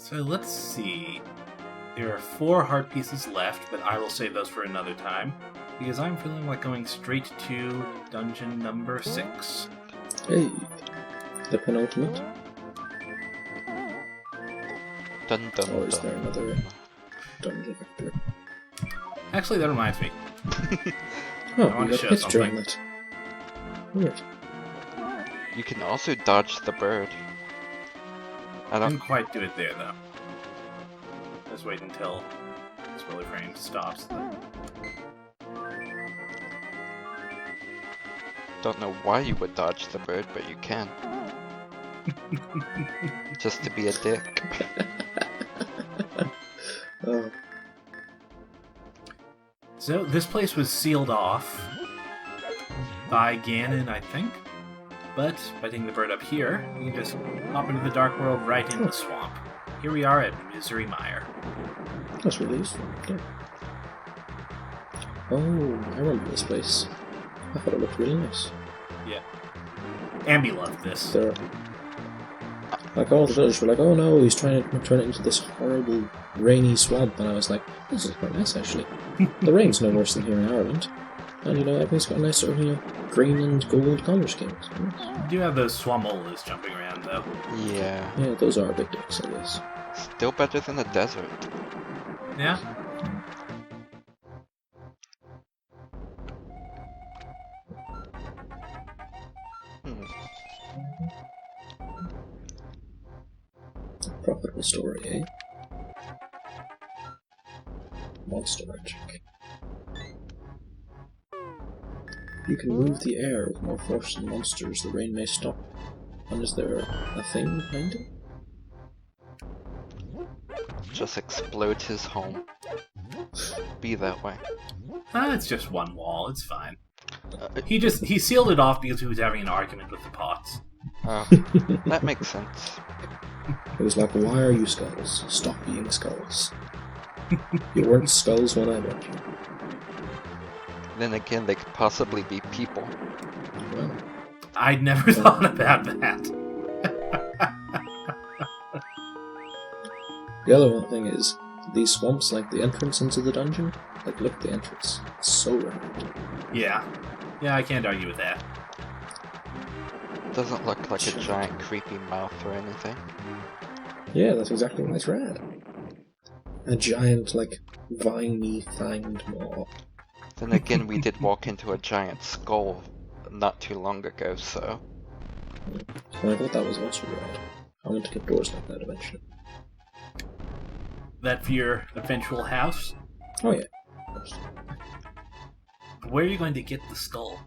So let's see. There are 4 heart pieces left, but I will save those for another time, because I'm feeling like going straight to dungeon number 6. Hey, the penultimate. Dun, dun, Or is dun. there another dungeon victor? Actually, that reminds me. Oh, I want we to got show hit something. during that. Weird. You can also dodge the bird. I Didn't don't. quite do it there, though. Just wait until this really frame stops. Don't know why you would dodge the bird, but you can. Just to be a dick. Oh, So, this place was sealed off by Ganon, I think. But, by taking the bird up here, we can just hop into the Dark World right in the swamp. Here we are at Misery Mire. that's really useful. Yeah. Oh, I remember this place. I thought it looked really nice. Yeah. Ambi loved this. There, like all the villagers were like, "Oh no, he's trying to turn it into this horrible rainy swamp," and I was like, "This is quite nice, actually. The rain's no worse than here in Ireland, and everything's got a nice sort of green and gold colour schemes." Nice. We do have those swamolas jumping around, though. Yeah. Yeah, those are big dicks, I guess. Still better than a desert. Yeah? Hmm. Profitable story, eh? Monster magic. You can move the air with more force than monsters, the rain may stop. And is there a thing behind it? Just explode his home. Be that way. It's just one wall, it's fine. Uh, He sealed it off because he was having an argument with the pots. oh, that makes sense. It was like, why are you skulls? Stop being skulls. You weren't skulls when I met you. Then again, they could possibly be people. Well, I'd never thought about that. the other one thing is, these swamps, like the entrance into the dungeon, like look at the entrance. It's so round. Yeah. Yeah, I can't argue with that. Doesn't look like a giant creepy mouth or anything. Yeah, that's exactly why it's rad. A giant, like, viney fanged maw. Then again, we did walk into a giant skull not too long ago, so... And I thought that was also rad. I want to get doors like that eventually. That for your eventual house? Oh yeah. Of course. Where are you going to get the skull?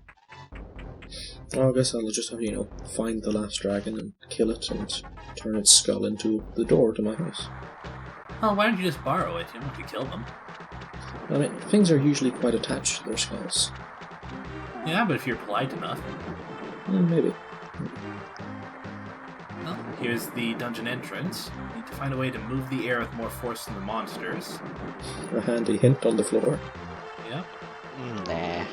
Oh, I guess I'll just have to, find the last dragon and kill it and turn its skull into the door to my house. Oh, why don't you just borrow it? You don't have to kill them. I mean, things are usually quite attached to their skulls. Yeah, but if you're polite enough. Maybe. Well, here's the dungeon entrance. Need to find a way to move the air with more force than the monsters. A handy hint on the floor. Yep. Nah.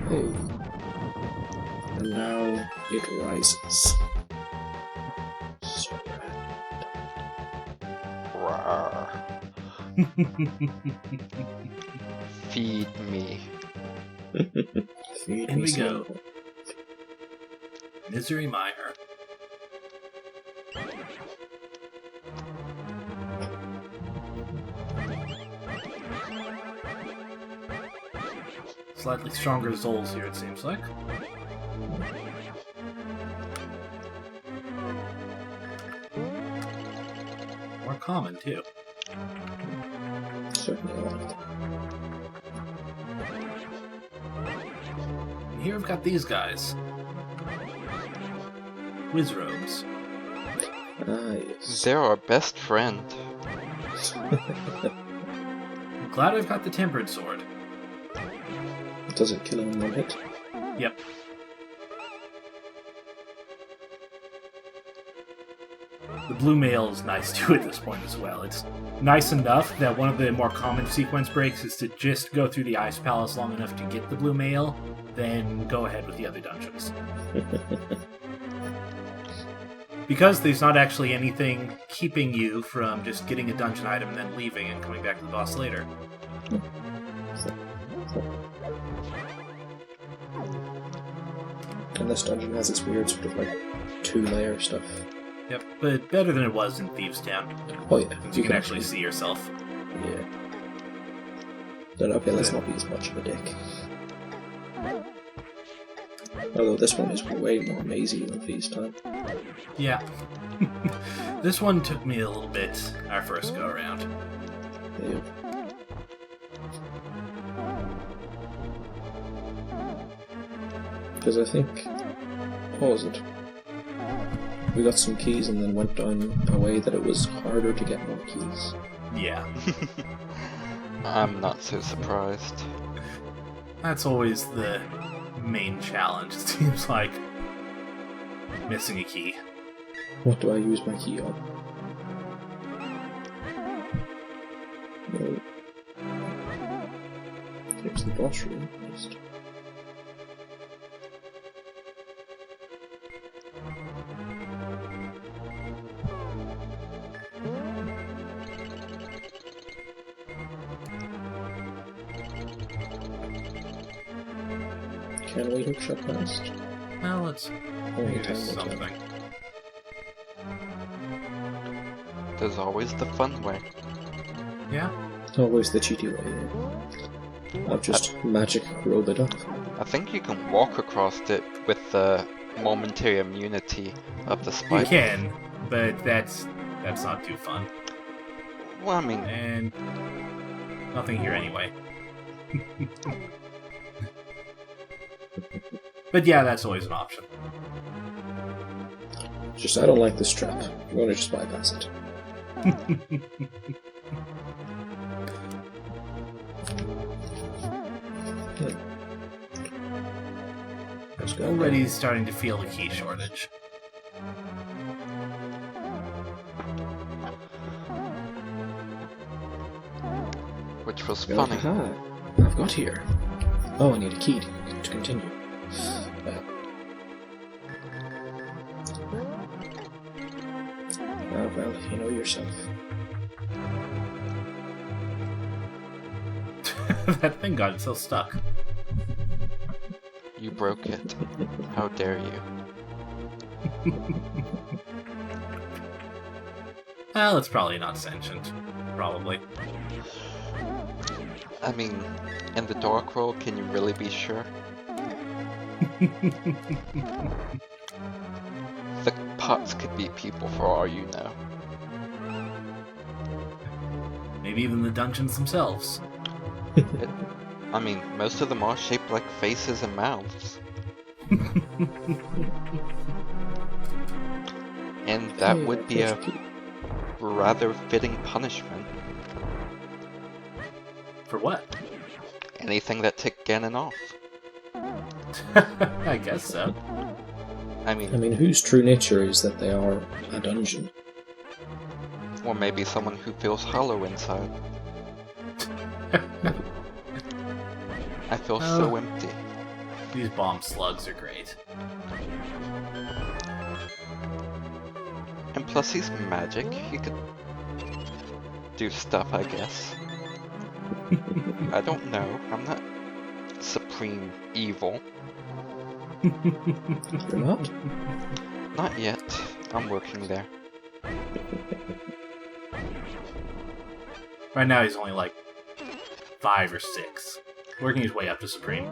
Hey. And now it rises. So Rawr. Feed me. Feed In me we go. some. Misery Mire. Slightly stronger Zols here, it seems like. More common, too. Certainly a lot of them. And here we've got these guys. Wizrobes. Ah, yes. They're our best friend. I'm glad I've got the Tempered Sword. Does it kill him in one hit? Yep. The blue mail is nice too at this point as well. It's nice enough that one of the more common sequence breaks is to just go through the Ice Palace long enough to get the blue mail, then go ahead with the other dungeons. Because there's not actually anything keeping you from just getting a dungeon item and then leaving and coming back to the boss later. And this dungeon has its weird sort of like 2-layer stuff. Yep, but better than it was in Thieves' Town. Oh yeah. You can actually see yourself. Yeah. Then okay, let's not be as much of a dick. Although this one is way more mazy than Feast Time. Yeah. This one took me a little bit our first go around. Yeah. Because I think... What was it? We got some keys and then went down a way that it was harder to get more keys. Yeah. I'm not so surprised. That's always the main challenge, it seems like. Missing a key. What do I use my key on? No. Here's the boss room. Just... Can we look shut past? Well, let's Only do time will tell. something. There's always the fun way. Yeah? Always the cheaty way. Yeah. I'll just magic robe it up. I think you can walk across it with the momentary immunity of the You spike. can, but that's not too fun. Well, I mean, And nothing here anyway. But yeah, that's always an option. Just, I don't like this trap. I'm going to just bypass it. Let's go. Already starting to feel the key shortage. which was You're like, funny. aha, I've got here. Oh, I need a key to continue. Well, you know yourself. That thing got itself stuck. You broke it. How dare you? Well, it's probably not sentient. Probably. I mean, in the Dark World, can you really be sure? The pots could be people for all you know. Maybe even the dungeons themselves. I mean, most of them are shaped like faces and mouths. And that Hey, would be a first key. rather fitting punishment. For what? Anything that ticked Ganon off. I guess so. I I mean, mean, whose true nature is that they are a dungeon? or maybe someone who feels hollow inside. I feel so Oh. empty. These bomb slugs are great. And plus he's magic, he could do stuff, I guess. I don't know, I'm not supreme evil. You're not? Not yet, I'm working there. Right now he's only like 5 or 6. Working his way up to Supreme.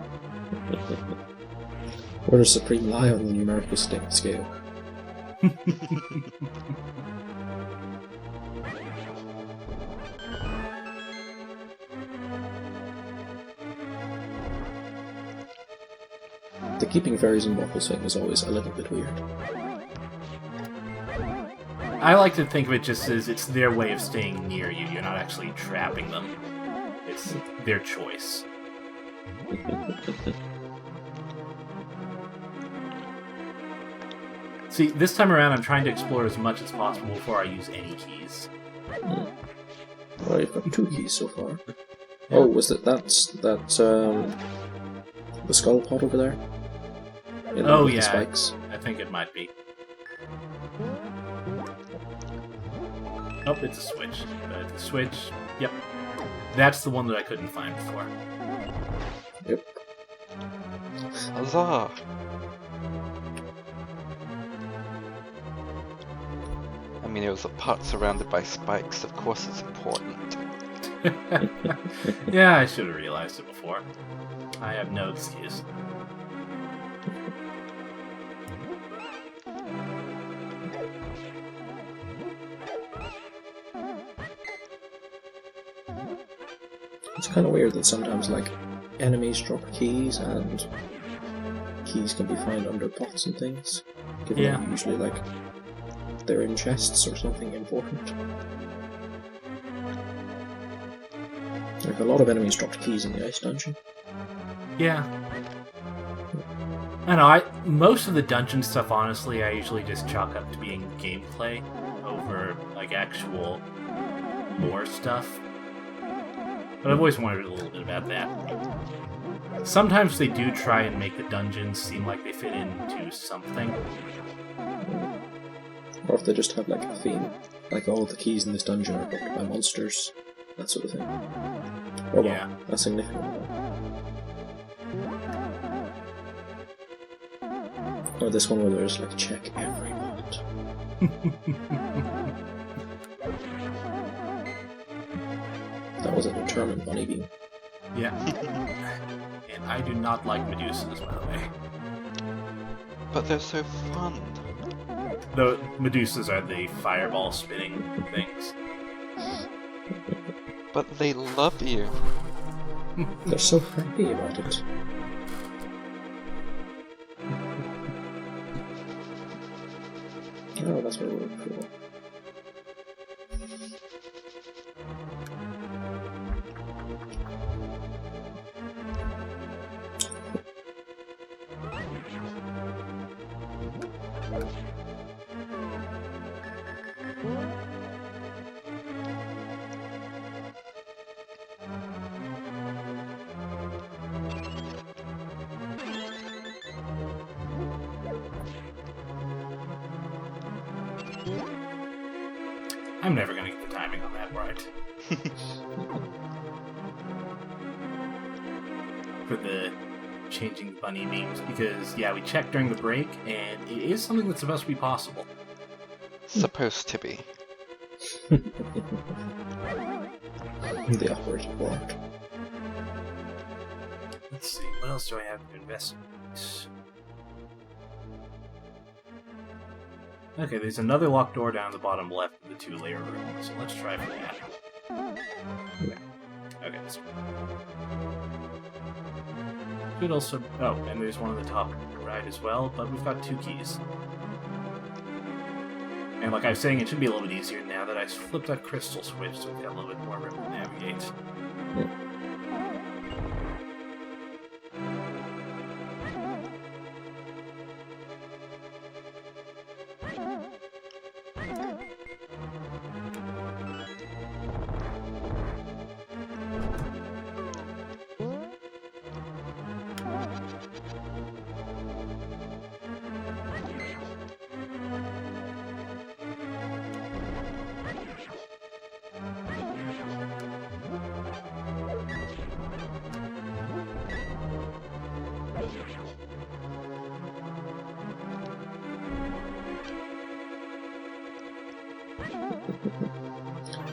Where does Supreme lie on the numerical scale? The keeping fairies in Waffles thing is always a little bit weird. I like to think of it just as it's their way of staying near you. You're not actually trapping them. It's their choice. See, this time around I'm trying to explore as much as possible before I use any keys. Well, you've got 2 keys so far. Oh, was that's the skull pot over there? Oh with the yeah, spikes. I think it might be. Oh, it's a switch. The switch, yep. That's the one that I couldn't find before. Yep. Huzzah! I mean, it was a pot surrounded by spikes. Of course it's important. Yeah, I should have realized it before. I have no excuse. It's kind of weird that sometimes, like, enemies drop keys, and keys can be found under pots and things. Given that usually, like, they're in chests or something important. Like, a lot of enemies dropped keys in the ice dungeon. Yeah. I know, most of the dungeon stuff, honestly, I usually just chalk up to being gameplay over, like, actual lore stuff. But I've always wondered a little bit about that. Sometimes they do try and make the dungeons seem like they fit into something. Or if they just have, like, a theme. Like, all the keys in this dungeon are blocked by monsters. That sort of thing. Or, Yeah. well, a significant one. Or this one where there's, like, check every pot. That was a determined bunny beam. Yeah. And I do not like Medusas, by the way. But they're so fun. The Medusas are the fireball spinning things. But they love you. They're so happy about it. Oh, that's what we're cool. I'm never gonna get the timing on that right. For the changing bunny names, because, yeah, we checked during the break, and it is something that's supposed to be possible. Supposed to be. The operative word. Let's see, what else do I have to investigate? Okay, there's another locked door down the bottom left of the 2-layer room, so let's try for that. Okay, this one. Could also... Oh, and there's one on the top right as well, but we've got 2 keys. And like I was saying, it should be a little bit easier now that I flipped that crystal switch, so we've got a little bit more room to navigate.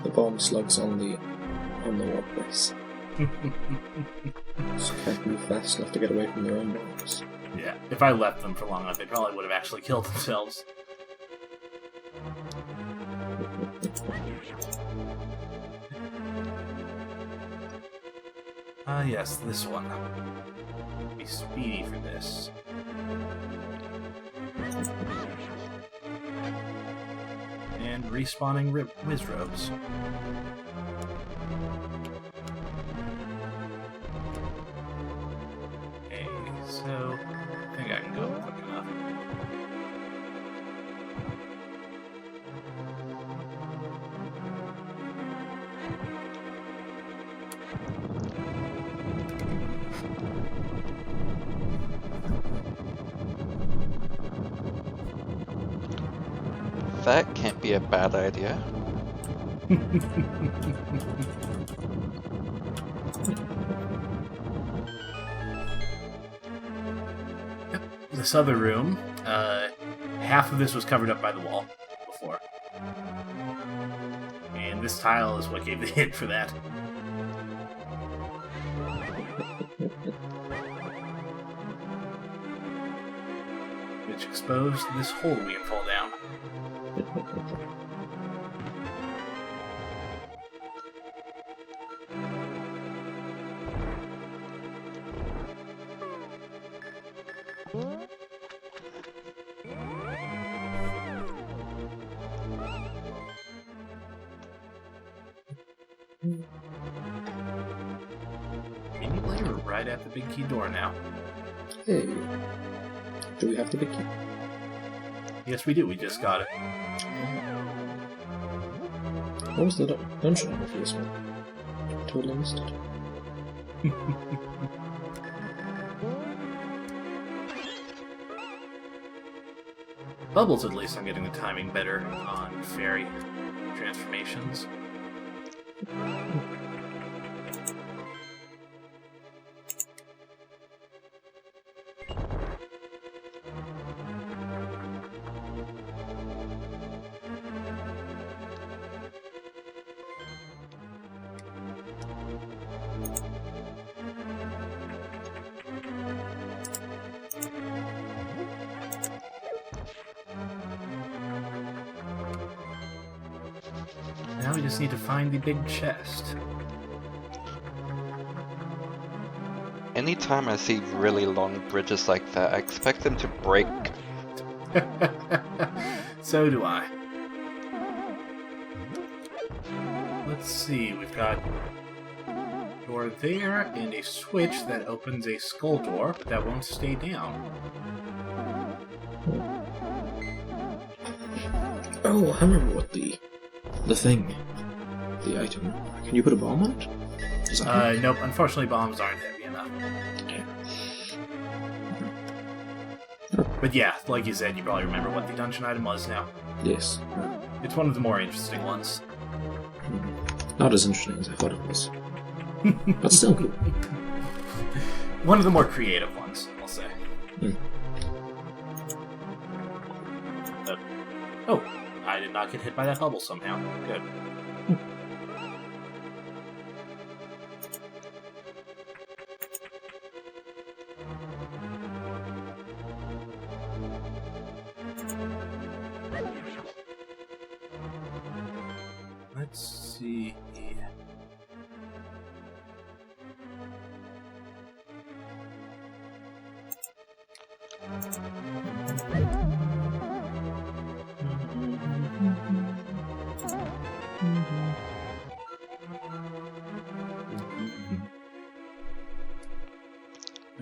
The bomb slugs on the walkways. So can't move fast enough to get away from their own bombs. Yeah, if I left them for long enough, they probably would have actually killed themselves. Ah, yes, this one. Be speedy for this. And respawning Wizrobes. Okay, so I think I can go quick enough. That can't be a bad idea. This other room, half of this was covered up by the wall before. And this tile is what gave the hit for that. Which exposed this hole we can fall down. Mini player right at the big key door now. Hey. Do we have the big key? Yes, we do. We just got it. What was the dungeon number for this one? Totally missed it. Bubbles, at least, I'm getting the timing better on fairy transformations. Now we just need to find the big chest. Anytime I see really long bridges like that, I expect them to break. So do I. Let's see, we've got a door there and a switch that opens a skull door, but that won't stay down. Oh, I remember what the thing, the item. Can you put a bomb on it? Does that work? Nope, unfortunately bombs aren't heavy enough. Okay. But yeah, like you said, you probably remember what the dungeon item was now. Yes. It's one of the more interesting ones. Not as interesting as I thought it was. But still cool. One of the more creative ones, I'll say. Oh, I did not get hit by that bubble somehow. Good. Let's see.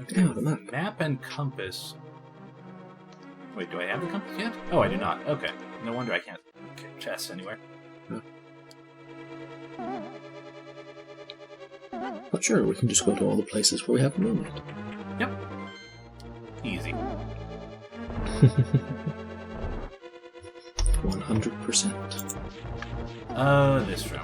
Okay, Oh, the map. map and compass. Wait, do I have the compass yet? Oh, I do not. Okay. No wonder I can't get chests anywhere. But sure, we can just go to all the places where we have movement. Yep. Easy. 100%. This room.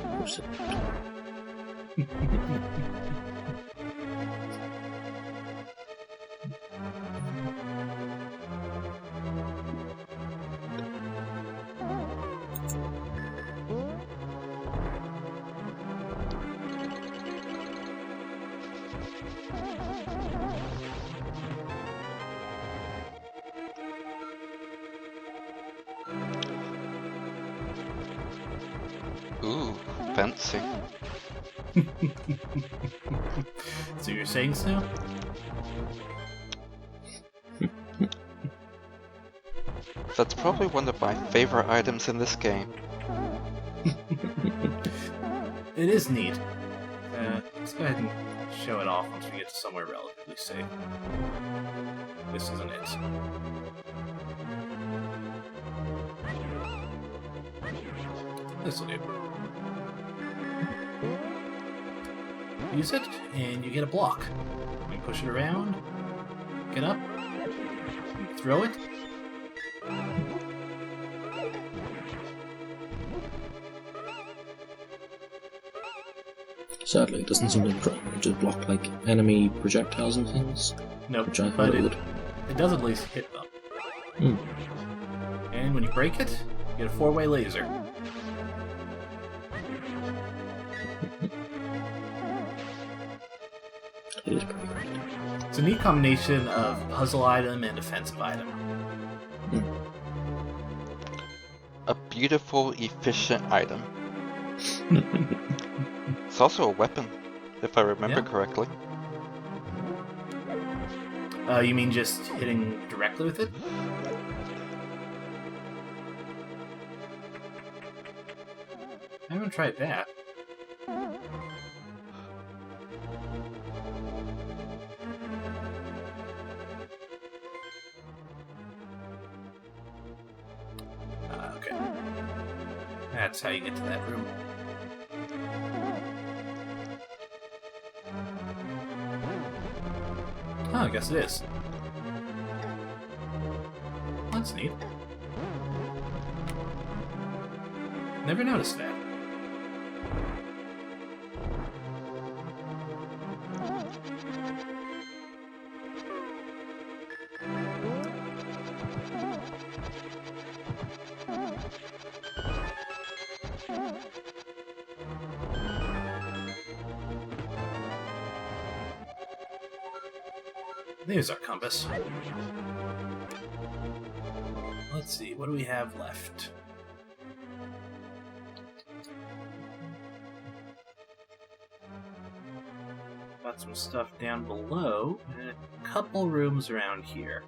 Ooh, fancy. So you're saying so? That's probably one of my favorite items in this game. It is neat. Let's go ahead and show it off once we get to somewhere relatively safe. This isn't it. This'll do. Use it, and you get a block. You push it around, get up, throw it. Sadly, it doesn't seem to block like enemy projectiles and things, Nope, which I but find it good. does at least hit them. And when you break it, you get a 4-way laser. It is pretty great. It's a neat combination of puzzle item and defensive item. A beautiful, efficient item. It's also a weapon, if I remember correctly. You mean just hitting directly with it? I haven't tried that. Okay. That's how you get to that room. Oh, I guess it is. That's neat. Never noticed that. There's our compass. Let's see, what do we have left? Got some stuff down below, and a couple rooms around here.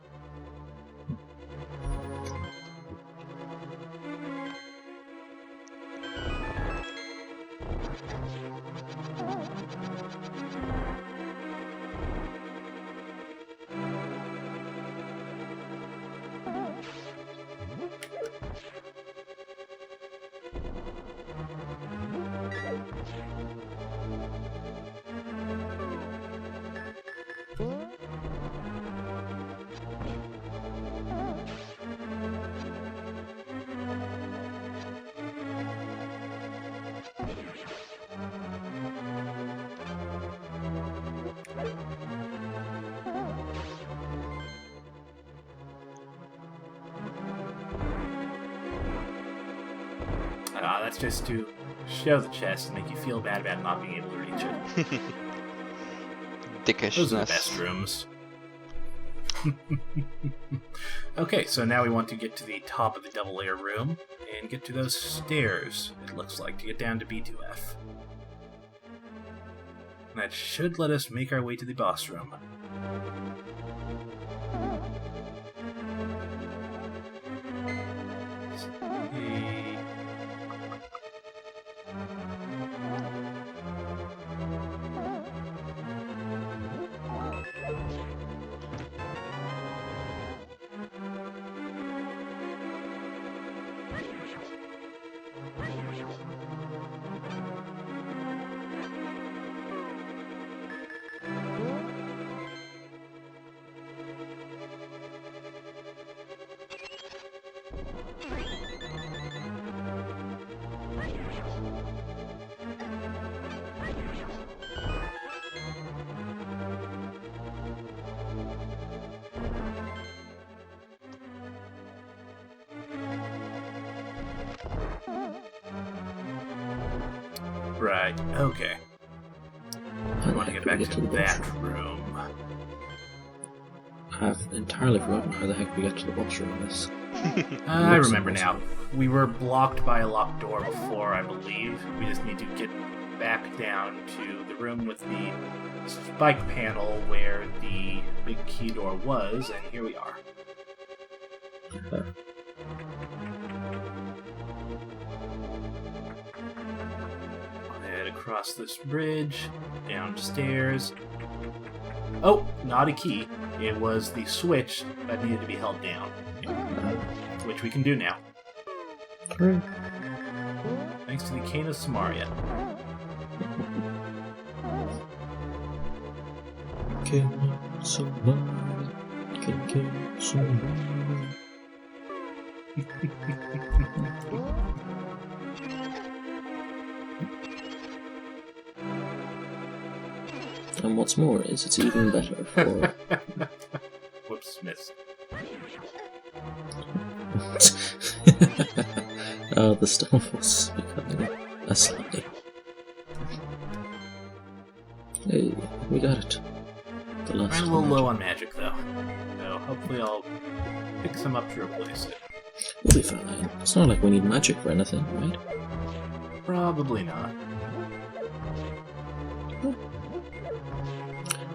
That's just to show the chest and make you feel bad about not being able to reach it. Dickishness. Those are the best rooms. Okay, so now we want to get to the top of the double layer room and get to those stairs, it looks like, to get down to B2F. That should let us make our way to the boss room. Right, okay. I want to get back to that room. I've entirely forgotten how the heck we get to the boss room in this. I remember now. We were blocked by a locked door before, I believe. We just need to get back down to the room with the spike panel where the big key door was, and here we are. Head across this bridge, downstairs. Oh, not a key. It was the switch that needed to be held down. Which we can do now. Great. Thanks to the Cane of Samaria. Cane of Samaria. Cane of Samaria. And what's more is it's even better for... Whoops, missed. Oh, the stuff was becoming a slide. Hey, we got it. The last I'm a little magic. low on magic, though. So hopefully I'll pick some up to replace it. We'll be fine. It's not like we need magic for anything, right? Probably not.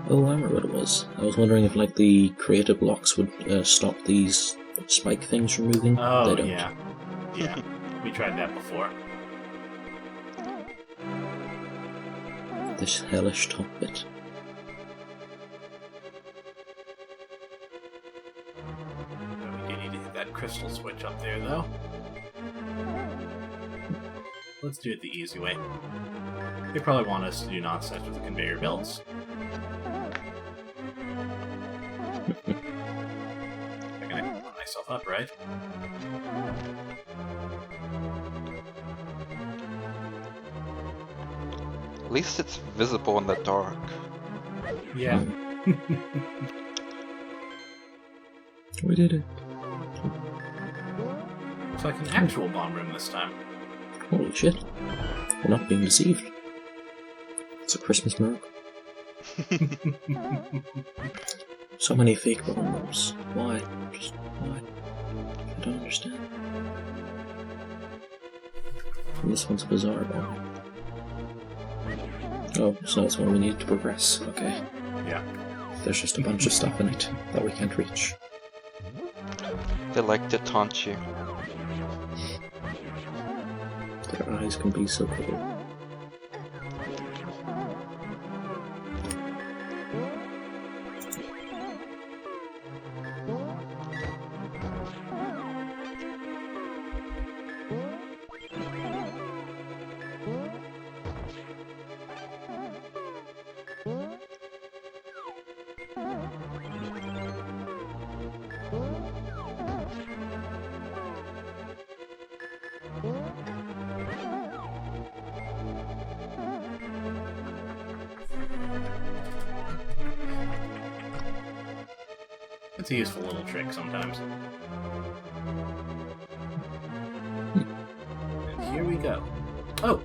Oh, I remember what it was. I was wondering if, like, the creative blocks would stop these spike things from moving. Oh, They don't. yeah. Yeah, we tried that before. This hellish top bit. We do need to hit that crystal switch up there, though. Let's do it the easy way. They probably want us to do nonsense with the conveyor belts. I can put myself up, right? At least it's visible in the dark. Yeah. We did it. Looks like an actual bomb room this time. Holy shit. We're not being deceived. It's a Christmas miracle. So many fake bomb rooms. Why? Just why? I don't understand. And this one's a bizarre bomb. Oh, so that's one we need to progress. Okay. Yeah. There's just a bunch of stuff in it that we can't reach. They like to taunt you. Their eyes can be so cool. It's a useful little trick sometimes. And here we go. Oh!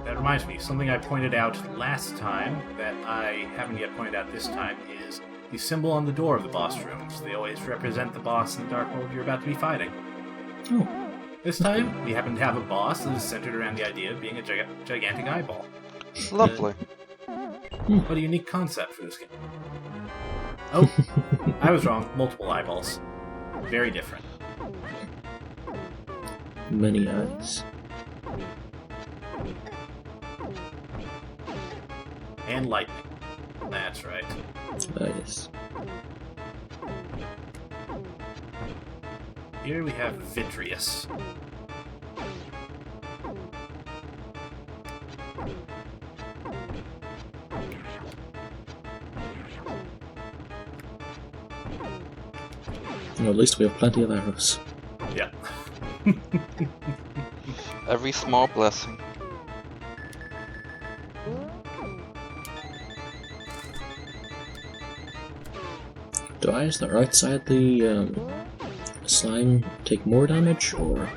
That reminds me, something I pointed out last time that I haven't yet pointed out this time is the symbol on the door of the boss rooms. They always represent the boss in the Dark World you're about to be fighting. Oh. This time, we happen to have a boss that is centered around the idea of being a gigantic eyeball. Lovely. What a unique concept for this game. Oh, I was wrong. Multiple eyeballs. Very different. Many eyes. And lightning. That's right. Yes. Here we have Vitreous. Well, at least we have plenty of arrows. Yeah. Every small blessing. Do eyes that are outside the slime take more damage, or...?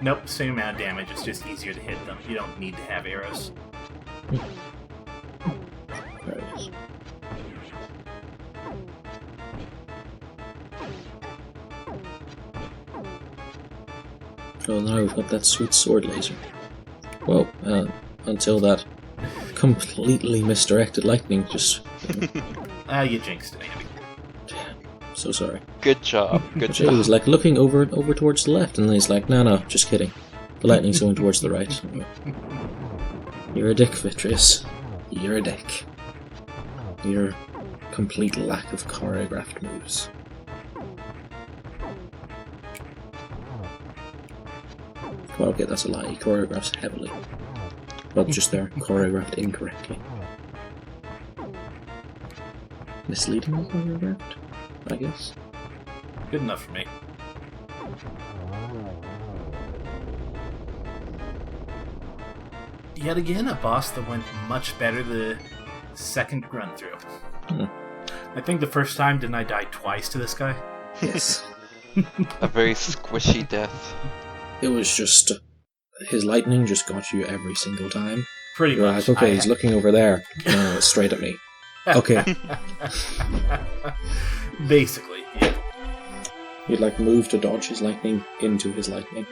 Nope, same amount of damage, it's just easier to hit them. You don't need to have arrows. There it is. Oh, now we've got that sweet sword laser. Well, until that completely misdirected lightning just... You jinxed it, Andy. So sorry. Good job. Good He job. was like looking over towards the left, and then he's like, no, just kidding. The lightning's going towards the right. You're a dick, Vitreous. You're a dick. Your complete lack of choreographed moves. Well, okay, that's a lie. He choreographs heavily. But just there, choreographed incorrectly. Misleadingly choreographed, I guess. Good enough for me. Yet again, a boss that went much better the second run through. Hmm. I think the first time, didn't I die twice to this guy? Yes. A very squishy death. It was just... his lightning just got you every single time. Pretty You're much. like, okay, he's looking over there. No, it's straight at me. Okay. Basically, yeah. You'd like move to dodge his lightning into his lightning.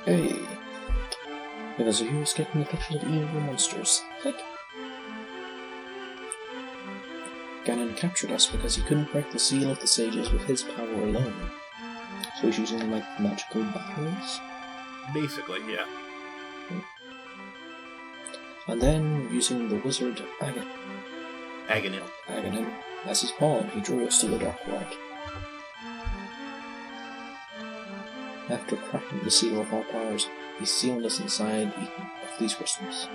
Hey. Because he was getting the picture of evil monsters. Click. Ganon captured us because he couldn't break the seal of the sages with his power alone. So he's using, like, magical batteries. Basically, yeah. And then, using the wizard Aghanim. Aghanim as his pawn, he drew us to the Dark World. After cracking the seal of our powers, he sealed us inside each of these crystals.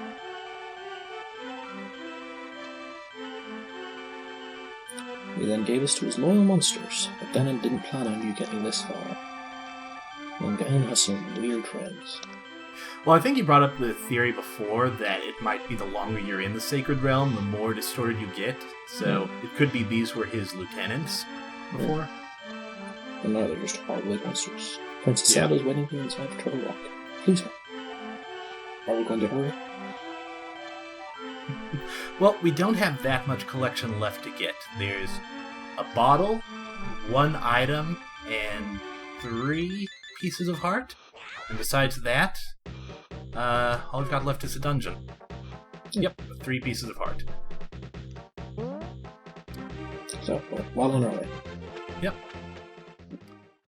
He then gave us to his loyal monsters, but Ganon didn't plan on you getting this far. And Ganon has some weird friends. Well, I think you brought up the theory before that it might be the longer you're in the Sacred Realm, the more distorted you get. So it could be these were his lieutenants before. And now they're just horrible monsters. Princess Zelda's waiting here inside of Turtle Rock. Please hurry. Are we going to hurry? Well, we don't have that much collection left to get. There's a bottle, one item, and 3 pieces of heart. And besides that, all we've got left is a dungeon. Yep, 3 pieces of heart. So, we're well on our way. Yep.